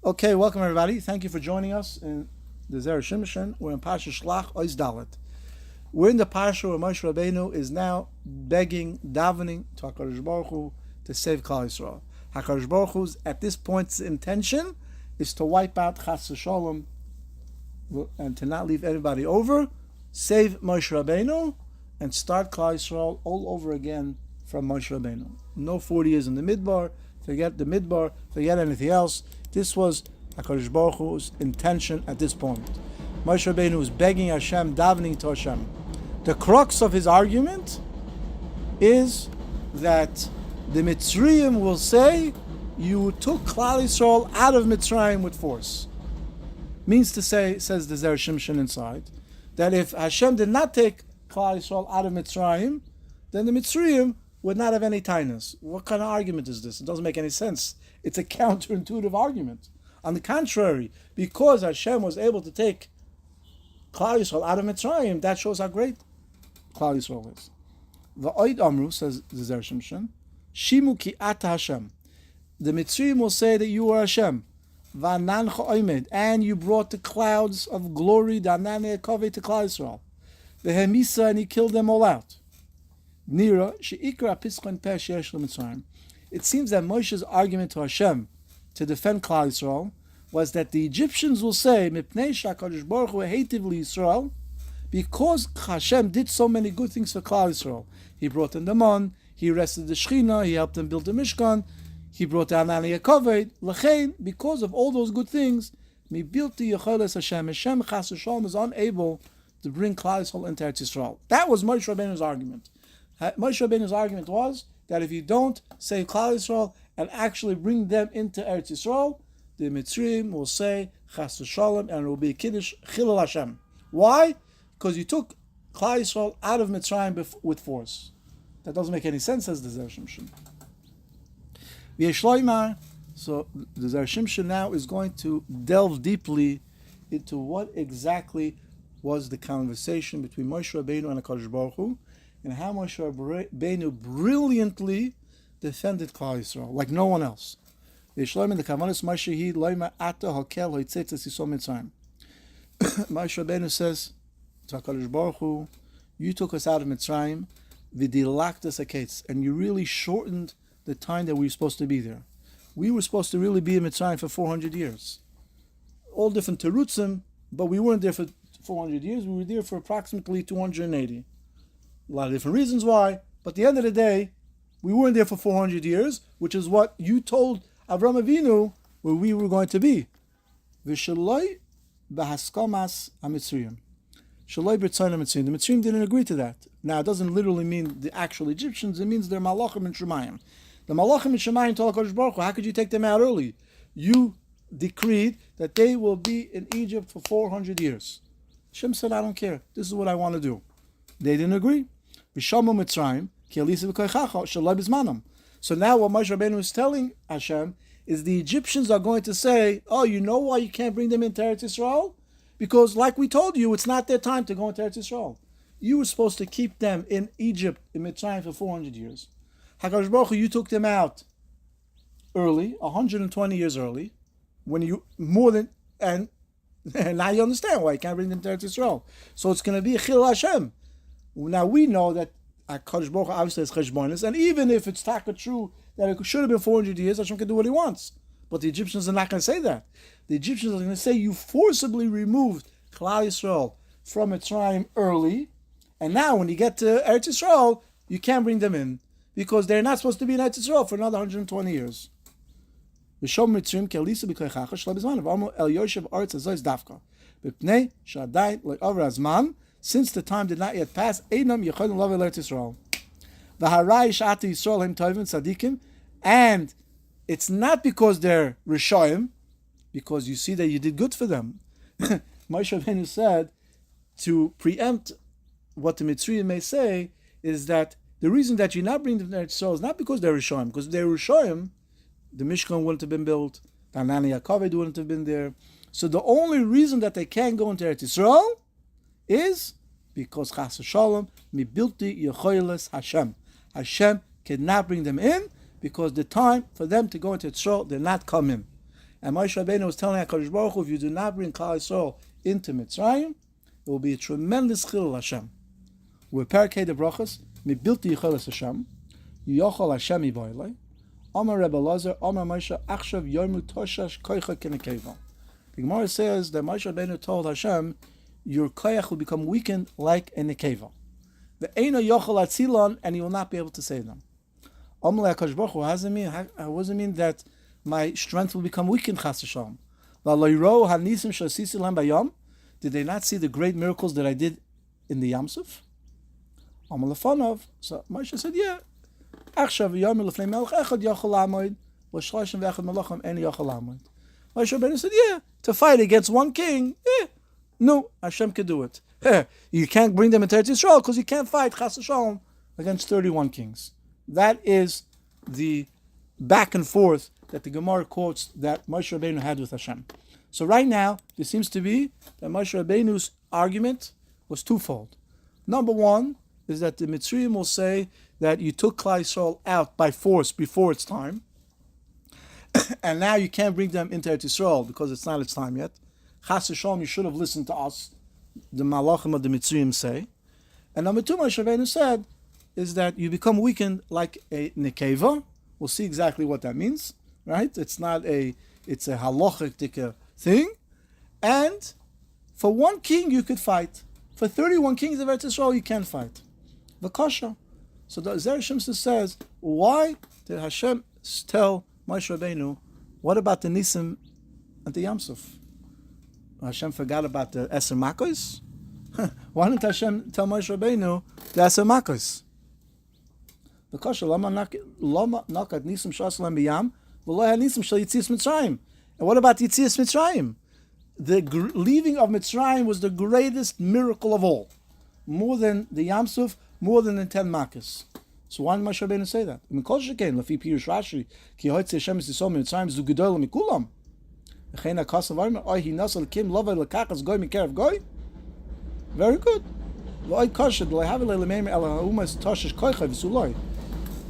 Okay, welcome everybody. Thank you for joining us in the Zera Shimshon. We're in Parshat Shelach, Ois Dalet. We're in the Parsha where Moshe Rabbeinu is now begging, davening to HaKadosh Baruch Hu to save Klal Yisrael. HaKadosh Baruch Hu's, at this point, intention is to wipe out Chas V'Sholom and to not leave anybody over, save Moshe Rabbeinu, and start Klal Yisrael all over again from Moshe Rabbeinu. No 40 years in the Midbar, forget the Midbar, forget anything else. This was HaKadosh Baruch Hu's intention at this point. Moshe Rabbeinu is begging Hashem, davening to Hashem. The crux of his argument is that the Mitzrayim will say, you took Klal Yisrael out of Mitzrayim with force. Means to say, says the Zera Shimshon inside, that if Hashem did not take Klal Yisrael out of Mitzrayim, then the Mitzrayim would not have any tightness. What kind of argument is this? It doesn't make any sense. It's a counterintuitive argument. On the contrary, because Hashem was able to take Klal Yisrael out of Mitzrayim, that shows how great Klal Yisrael is. V'oid amru, says the Zera Shimshon, Shimu ki ata Hashem. The Mitzrayim will say that you are Hashem. V'anancha oimed, and you brought the clouds of glory, danane kaveh, to Klal Yisrael. V'hemisa, and he killed them all out. Nira sheikra pischon peh sheyesh l'Mitzrayim. It seems that Moshe's argument to Hashem to defend Klal Yisrael was that the Egyptians will say, Mipnei shakadosh baruch hu heitiv liYisrael, because Hashem did so many good things for Klal Yisrael. He brought in the man, he rested the Shechina, he helped them build the Mishkan, he brought down Ani Yakoved. L'chein, because of all those good things, mi bilti yecholes Hashem. Hashem chas v'sholom is unable to bring Klal Yisrael into Eretz Yisrael. That was Moshe Rabbeinu's argument. Moshe Rabbeinu's argument was that if you don't save Klal Yisrael and actually bring them into Eretz Yisrael, the Mitzrayim will say Chas v'Shalom, and it will be Kiddush Chilul Hashem. Why? Because you took Klal Yisrael out of Mitzrayim with force. That doesn't make any sense, says the Zera Shimshon. So the Zera Shimshon now is going to delve deeply into what exactly was the conversation between Moshe Rabbeinu and HaKadosh Baruch Hu, and how Moshe Rabbeinu brilliantly defended Klal Yisrael like no one else. Moshe Rabbeinu says to HaKadosh Baruch Hu, you took us out of Mitzrayim, and you really shortened the time that we were supposed to be there. We were supposed to really be in Mitzrayim for 400 years. All different terutzim, but we weren't there for 400 years. We were there for approximately 280. A lot of different reasons why, but at the end of the day, we weren't there for 400 years, which is what you told Avraham Avinu where we were going to be. V'shaloi b'haskamas ha-Mitzrayim. Shaloi b'rtzon ha-Mitzrayim. The Mitzrayim didn't agree to that. Now, it doesn't literally mean the actual Egyptians. It means they're Malachim and Shemayim. The Malachim and Shemayim told HaKadosh Baruch Hu, how could you take them out early? You decreed that they will be in Egypt for 400 years. Hashem said, I don't care. This is what I want to do. They didn't agree. V'shamu Mitzrayim, ki alisa v'koichacha, shaloi b'zmanam. So now what Moshe Rabbeinu is telling Hashem is the Egyptians are going to say, oh, you know why you can't bring them into Eretz Yisrael? Because like we told you, it's not their time to go into Eretz Yisrael. You were supposed to keep them in Egypt, in Mitzrayim, for 400 years. HaKadosh Baruch Hu, you took them out early, 120 years early, when you more than, and now you understand why you can't bring them to Eretz Yisrael. So it's going to be a Chil Hashem. Now we know that HaKadosh Baruch Hu obviously is cheshbonis, and even if it's taka true that it should have been 400 years, Hashem can do what He wants. But the Egyptians are not going to say that. The Egyptians are going to say you forcibly removed Klal Yisrael from Mitzrayim early, and now when you get to Eretz Yisrael, you can't bring them in because they're not supposed to be in Eretz Yisrael for another 120 years. V'shom Mitzrayim ki alisa b'koichacha shelo b'zman v'amru el yoshev aretz hazois dafka b'pnei she'adayin lo over hazman. Since the time did not yet pass, Einam Yecholim Lav Eretz Yisrael. V'harai Shati Yisrael Hem Tovim Tzadikim, and it's not because they're Rishoyim, because you see that you did good for them. Moshe Rabbeinu said to preempt what the Mitzrayim may say is that the reason that you're not bringing them to Eretz Yisrael is not because they're Rishoyim, because if they're Rishoyim, the Mishkan wouldn't have been built, the Ani Yakoved wouldn't have been there. So the only reason that they can't go into Eretz Yisrael is because Chas v'Shalom mi bilti yecholes Hashem. Hashem cannot bring them in because the time for them to go into Yisrael did not come in. And Moshe Rabbeinu was telling HaKadosh Baruch Hu, if you do not bring Klal Yisrael into Mitzrayim, it will be a tremendous chilul Hashem. We're Parakeh de Brachas, Mibilti Yicheles Hashem, Yochel Hashem Yiboilei, Amar Rebbe Lazar, Amar Moshe, Achshav Yomu Toshash Koicha Kenekeva. The Gemara says that Moshe Rabbeinu told Hashem, your koyach will become weakened like a nekeva. The Eino Yochel Atzilon, and he will not be able to save them. Amar HaKadosh Baruch Hu, what does it mean that my strength will become weakened, Chas V'Shalom? Did they not see the great miracles that I did in the Yamsuf? So Moshe said, yeah. Moshe Rabbeinu said, yeah, to fight against one king, no, Hashem can do it. You can't bring them into Eretz Yisrael because you can't fight, Chas V'Shalom, against 31 kings. That is the back and forth that the Gemara quotes that Moshe Rabbeinu had with Hashem. So right now, there seems to be that Moshe Rabbeinu's argument was twofold. Number one is that the Mitzrayim will say that you took Klal Yisrael out by force before its time, and now you can't bring them into Eretz Yisrael because it's not its time yet. Chas v'shalom, you should have listened to us, the Malachim of the Mitzrayim say. And number two, Moshe Rabbeinu said, is that you become weakened like a nekeva. We'll see exactly what that means, right? It's a halachic thing. And for one king you could fight. For 31 kings of Eretz Yisrael you can't fight. V'kasha. So the Zera Shimshon says, why did Hashem tell Moshe Rabbeinu, what about the Nisim and the Yamsuf? Hashem forgot about the Eser Makos? Why didn't Hashem tell Moshe Rabbeinu the Eser Makos? Because lama nakat nisim shaslam biyam, v'lo had nisim shel Yitzias Mitzrayim. And what about Yitzias Mitzrayim? The leaving of Mitzrayim was the greatest miracle of all, more than the Yamsuf, more than the 10 Makkos. So why did Moshe Rabbeinu say that? Mikol shekain lefi Pirush Rashi ki hoytze Hashem yisrael mitzrayim zu gedol mikulam. V'chein hakasav armer oy hinasal kim lovay lekachas goy mikerev goy. Very good. V'oy kashad lehavi le'lemeimer el ha'umas toshish koicha v'suloi.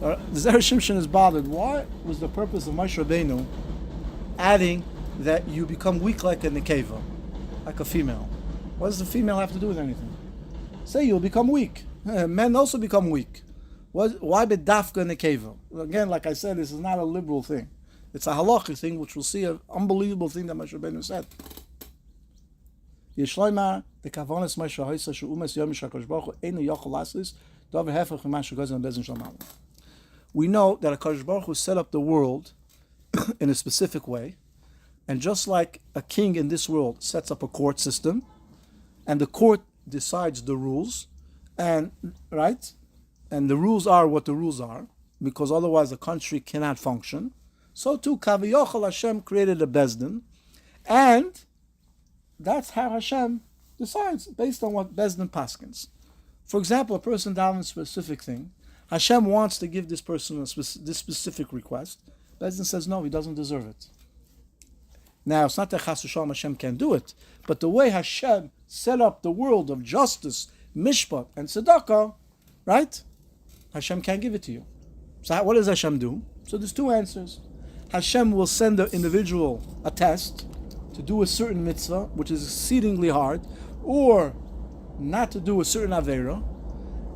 The Zera Shimshon is bothered. Why was the purpose of Moshe Rabbeinu adding that you become weak like a nekeva, like a female? What does the female have to do with anything? Say you'll become weak. Men also become weak. Why bedafka nekeva? Again, like I said, this is not a liberal thing. It's a halachic thing, which we'll see an unbelievable thing that Moshe Rabbeinu said. Yishloimar the kavanas Moshe Hoysa shu'umas yom shakadosh baruch hu einu yochel lasis davar hefach from Moshe goes on bezin shalom. We know that HaKadosh Baruch Hu set up the world in a specific way, and just like a king in this world sets up a court system, and the court decides the rules, and right, and the rules are what the rules are, because otherwise the country cannot function. So too, Kaviyochel Hashem created a Bezdin, and that's how Hashem decides based on what Bezdin paskins. For example, a person down a specific thing. Hashem wants to give this person this specific request. Bezdin says no, he doesn't deserve it. Now, it's not that Chas v'Shalom Hashem can't do it, but the way Hashem set up the world of justice, mishpat, and tzedakah, right? Hashem can't give it to you. So what does Hashem do? So there's two answers. Hashem will send the individual a test to do a certain mitzvah, which is exceedingly hard, or not to do a certain avera.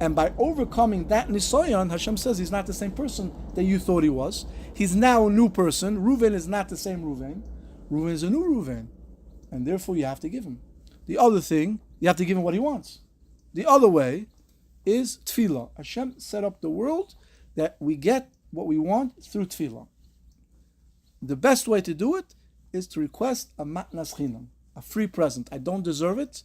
And by overcoming that nisoyon, Hashem says he's not the same person that you thought he was. He's now a new person. Reuven is not the same Reuven. Reuven is a new Reuven. And therefore you have to give him. The other thing, you have to give him what he wants. The other way is tefillah. Hashem set up the world that we get what we want through tefillah. The best way to do it is to request a matnas chinam, a free present. I don't deserve it.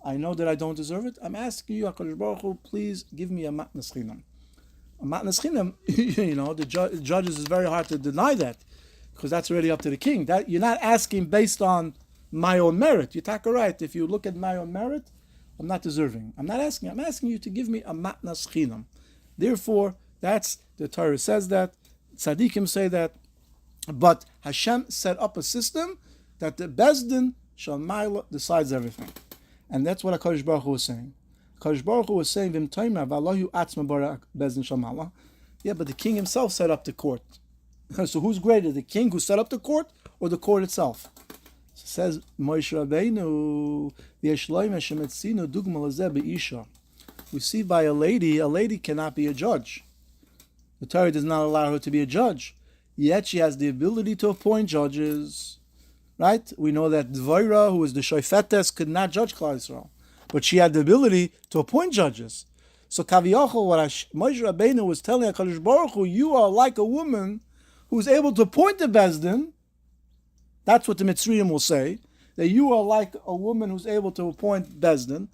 I know that I don't deserve it. I'm asking you, HaKadosh Baruch Hu, please give me a matnas chinam. A matnas chinam, the judges is very hard to deny that, because that's already up to the king. That you're not asking based on my own merit. You're talking right. If you look at my own merit, I'm not deserving. I'm asking you to give me a matnas chinam. Therefore, that's the Torah says that, tzaddikim say that, but Hashem set up a system that the Bezdin Shalmaila decides everything. And that's what HaKadosh Baruch Hu was saying. HaKadosh Baruch Hu was saying, yeah, but the king himself set up the court. So who's greater, the king who set up the court or the court itself? So says Moshe Rabbeinu, we see by a lady cannot be a judge. The Torah does not allow her to be a judge. Yet she has the ability to appoint judges. Right? We know that Dvorah, who was the Shoifetes, could not judge Klal Yisrael. But she had the ability to appoint judges. So Kaviyachol, what Moshe Rabbeinu was telling HaKadosh Baruch Hu, you are like a woman who's able to appoint the Bezdin. That's what the Mitzrayim will say. That you are like a woman who's able to appoint Bezdin,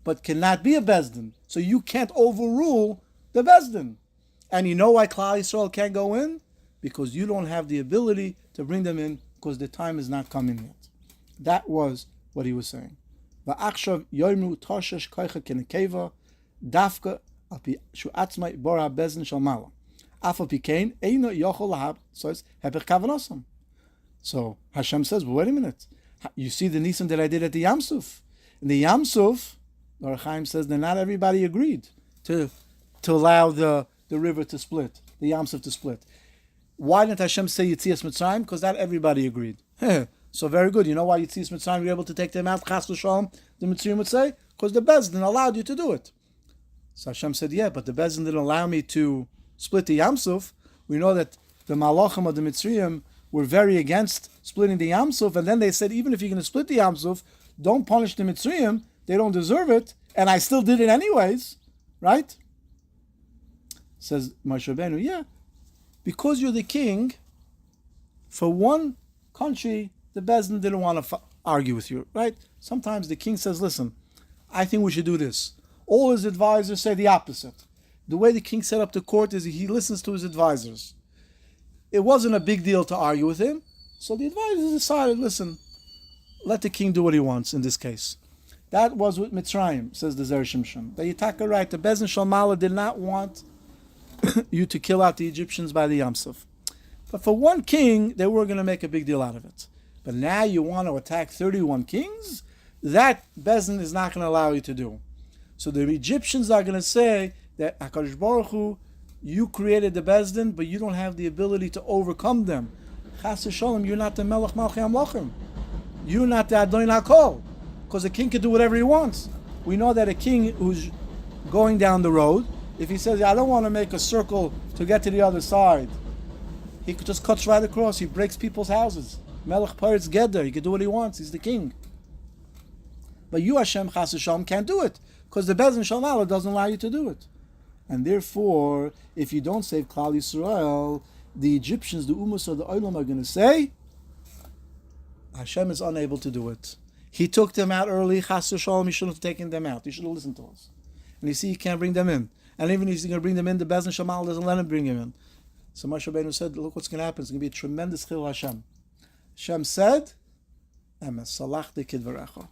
but cannot be a Bezdin. So you can't overrule the Bezdin. And you know why Klal Yisrael can't go in? Because you don't have the ability to bring them in, because the time is not coming yet. That was what he was saying. Va'achshav yoimru toshesh koicha kenekeva dafka api shu'atzmai bora bezdin shalmala. Afa pikein eino yochol lahab. So it's hepech kavanosam. So Hashem says, well, wait a minute. You see the nisim that I did at the Yam Suf. In the Yam Suf, Rabbi Chaim says that not everybody agreed to allow the river to split, the Yam Suf to split. Why didn't Hashem say Yitzias Mitzrayim? Because not everybody agreed. So very good. You know why Yitzias Mitzrayim you were able to take them out? Chas v'shalom, the Mitzrayim would say, because the Bezdin allowed you to do it. So Hashem said, yeah, but the Bezdin didn't allow me to split the Yam Suf. We know that the Malachim of the Mitzrayim were very against splitting the Yam Suf, and then they said, even if you're going to split the Yam Suf, don't punish the Mitzrayim. They don't deserve it, and I still did it anyways, right? Says Moshe Rabbeinu, yeah. Because you're the king, for one country, the Bezdin didn't want to argue with you, right? Sometimes the king says, listen, I think we should do this. All his advisors say the opposite. The way the king set up the court is he listens to his advisors. It wasn't a big deal to argue with him, so the advisors decided, listen, let the king do what he wants in this case. That was with Mitzrayim, says the Zera Shimshon. The Yitaka right, the Bezdin Shalmala did not want you to kill out the Egyptians by the Yam Suf. But for one king, they were going to make a big deal out of it. But now you want to attack 31 kings? That Bezdin is not going to allow you to do. So the Egyptians are going to say that HaKadosh Baruch Hu, you created the Bezdin, but you don't have the ability to overcome them. Chas v'sholom, you're not the Melech Malchei Hamlochim. You're not the Adon HaKol. Because the king can do whatever he wants. We know that a king who's going down the road, if he says, I don't want to make a circle to get to the other side, he could just cut right across. He breaks people's houses. Melech Paretz Geder. He can do what he wants. He's the king. But you, Hashem, Chas v'shalom, can't do it. Because the Bezdin Shalmala doesn't allow you to do it. And therefore, if you don't save Klal Yisrael, the Egyptians, the Umas of the Olam are going to say, Hashem is unable to do it. He took them out early. Chas v'shalom, he shouldn't have taken them out. He should have listened to us. And you see, he can't bring them in. And even if he's going to bring them in, the Bezdin Shalmala doesn't let him bring him in. So Moshe Rabbeinu said, look what's going to happen. It's going to be a tremendous chil Hashem. Hashem said, Emes, salachti kidvarecha.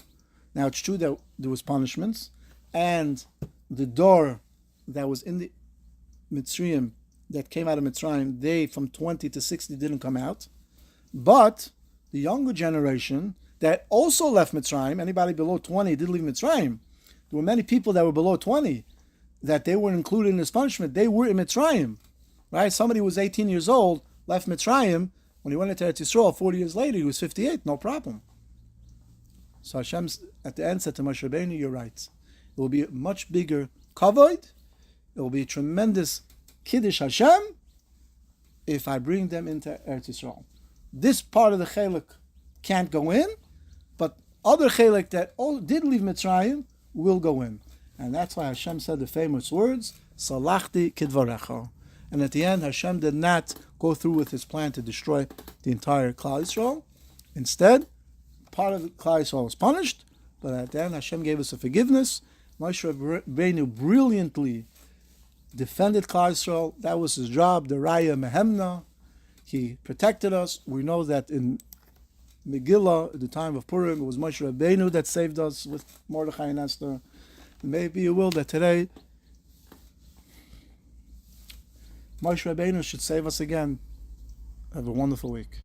Now it's true that there was punishments, and the door that was in the Mitzrayim, that came out of Mitzrayim, they from 20 to 60 didn't come out. But the younger generation that also left Mitzrayim, anybody below 20 did leave Mitzrayim. There were many people that were below 20 that they were included in this punishment. They were in Mitzrayim, right? Somebody who was 18 years old left Mitzrayim. When he went into Eretz Yisrael 40 years later, he was 58, no problem. So Hashem at the end said to Moshe Rabbeinu, you're right. It will be a much bigger kavod. It will be a tremendous kiddush Hashem if I bring them into Eretz Yisrael. This part of the Chelek can't go in, but other Chelek that did leave Mitzrayim will go in. And that's why Hashem said the famous words, Salachti kidvarecha. And at the end, Hashem did not go through with his plan to destroy the entire Klal Yisrael. Instead, part of the Klal Yisrael was punished, but at the end, Hashem gave us a forgiveness. Moshe Rabbeinu brilliantly defended Klal Yisrael. That was his job, the Raya Mehemna. He protected us. We know that in Megillah, at the time of Purim, it was Moshe Rabbeinu that saved us with Mordechai and Esther. Maybe you will that today Moshe Rabbeinu should save us again. Have a wonderful week.